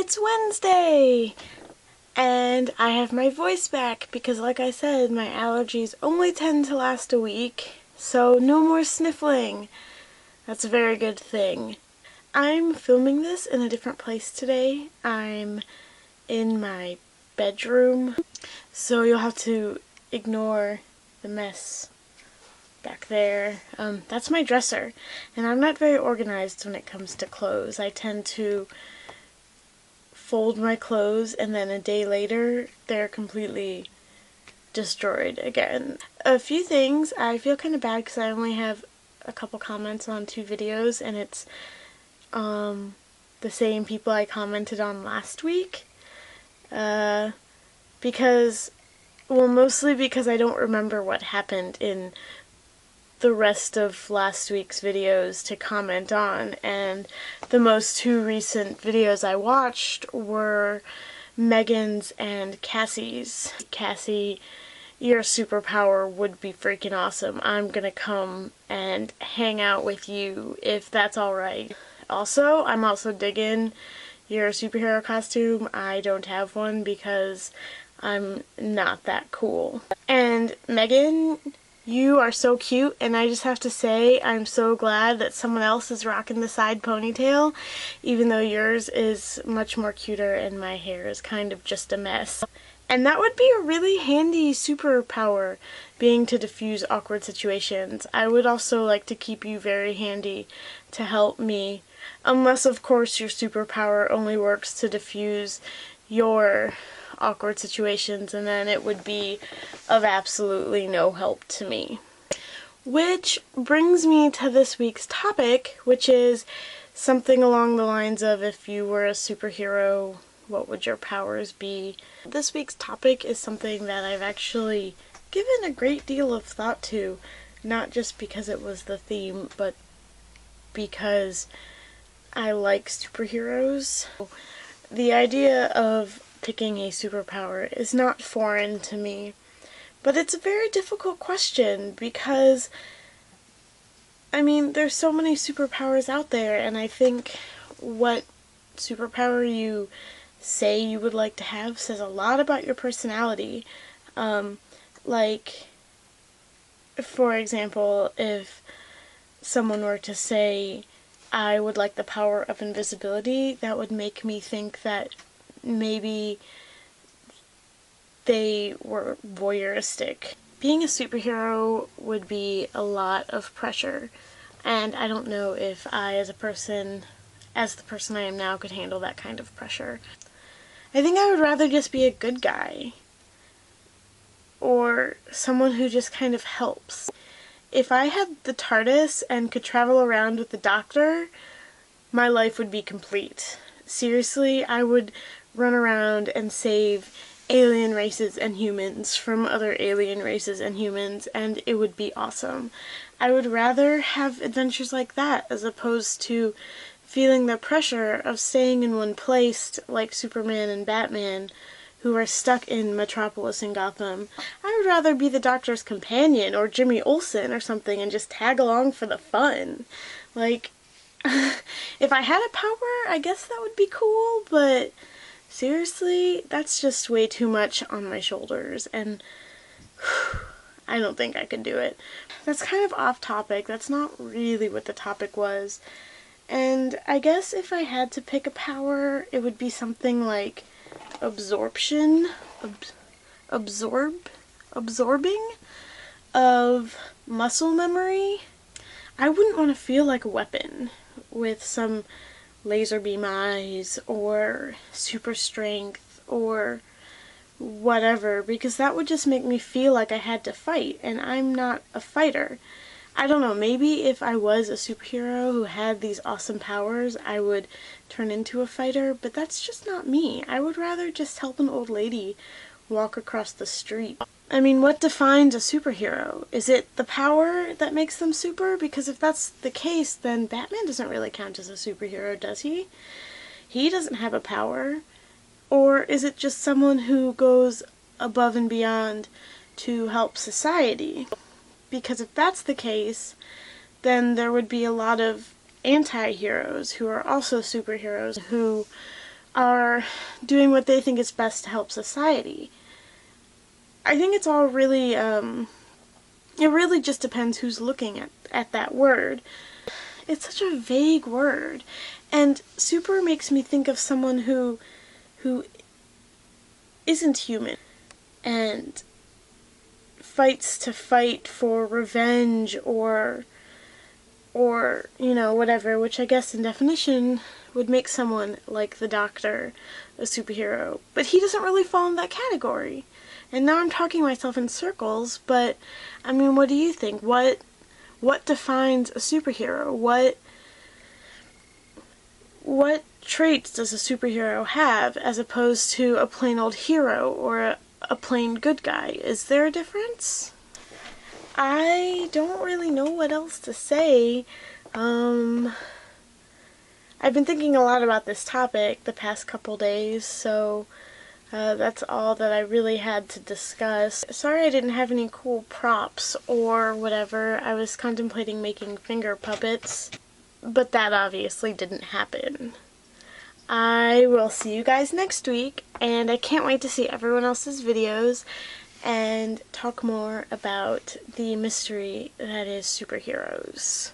It's Wednesday! And I have my voice back because, like I said, my allergies only tend to last a week, so no more sniffling. That's a very good thing. I'm filming this in a different place today. I'm in my bedroom, so you'll have to ignore the mess back there. That's my dresser, and I'm not very organized when it comes to clothes. I tend to fold my clothes and then a day later they're completely destroyed again. A few things, I feel kind of bad because I only have a couple comments on 2 videos and it's the same people I commented on last week mostly because I don't remember what happened in the rest of last week's videos to comment on, and the most 2 recent videos I watched were Megan's and Cassie's. Cassie, your superpower would be freaking awesome. I'm gonna come and hang out with you if that's alright. Also, I'm also digging your superhero costume. I don't have one because I'm not that cool. And Megan, you are so cute, and I just have to say I'm so glad that someone else is rocking the side ponytail, even though yours is much more cuter and my hair is kind of just a mess. And that would be a really handy superpower, being to diffuse awkward situations. I would also like to keep you very handy to help me, unless of course your superpower only works to diffuse your awkward situations, and then it would be of absolutely no help to me. Which brings me to this week's topic, which is something along the lines of, if you were a superhero, what would your powers be? This week's topic is something that I've actually given a great deal of thought to, not just because it was the theme, but because I like superheroes. The idea of picking a superpower is not foreign to me, but it's a very difficult question because, I mean, there's so many superpowers out there, and I think what superpower you say you would like to have says a lot about your personality. Like, for example, if someone were to say, I would like the power of invisibility, that would make me think that maybe they were voyeuristic. Being a superhero would be a lot of pressure, and I don't know if I, as the person I am now, could handle that kind of pressure. I think I would rather just be a good guy, or someone who just kind of helps. If I had the TARDIS and could travel around with the Doctor, my life would be complete. Seriously, I would run around and save alien races and humans from other alien races and humans, and it would be awesome. I would rather have adventures like that as opposed to feeling the pressure of staying in one place like Superman and Batman, who are stuck in Metropolis and Gotham. I would rather be the Doctor's companion or Jimmy Olsen or something and just tag along for the fun. Like, if I had a power, I guess that would be cool, but seriously, that's just way too much on my shoulders, and I don't think I could do it. That's kind of off topic. That's not really what the topic was. And I guess if I had to pick a power, it would be something like absorption, absorbing of muscle memory. I wouldn't want to feel like a weapon with some laser beam eyes or super strength or whatever, because that would just make me feel like I had to fight, and I'm not a fighter. I don't know, maybe if I was a superhero who had these awesome powers, I would turn into a fighter, but that's just not me. I would rather just help an old lady walk across the street. I mean, what defines a superhero? Is it the power that makes them super? Because if that's the case, then Batman doesn't really count as a superhero, does he? He doesn't have a power. Or is it just someone who goes above and beyond to help society? Because if that's the case, then there would be a lot of anti-heroes who are also superheroes, who are are doing what they think is best to help society. I think it's all really, it really just depends who's looking at that word. It's such a vague word, and super makes me think of someone who isn't human and fights to fight for revenge or you know, whatever, which I guess in definition would make someone like the Doctor a superhero. But he doesn't really fall in that category. And now I'm talking myself in circles, but I mean, what do you think? What defines a superhero? What traits does a superhero have as opposed to a plain old hero or a plain good guy? Is there a difference? I don't really know what else to say. I've been thinking a lot about this topic the past couple days, so that's all that I really had to discuss. Sorry I didn't have any cool props or whatever. I was contemplating making finger puppets, but that obviously didn't happen. I will see you guys next week, and I can't wait to see everyone else's videos and talk more about the mystery that is superheroes.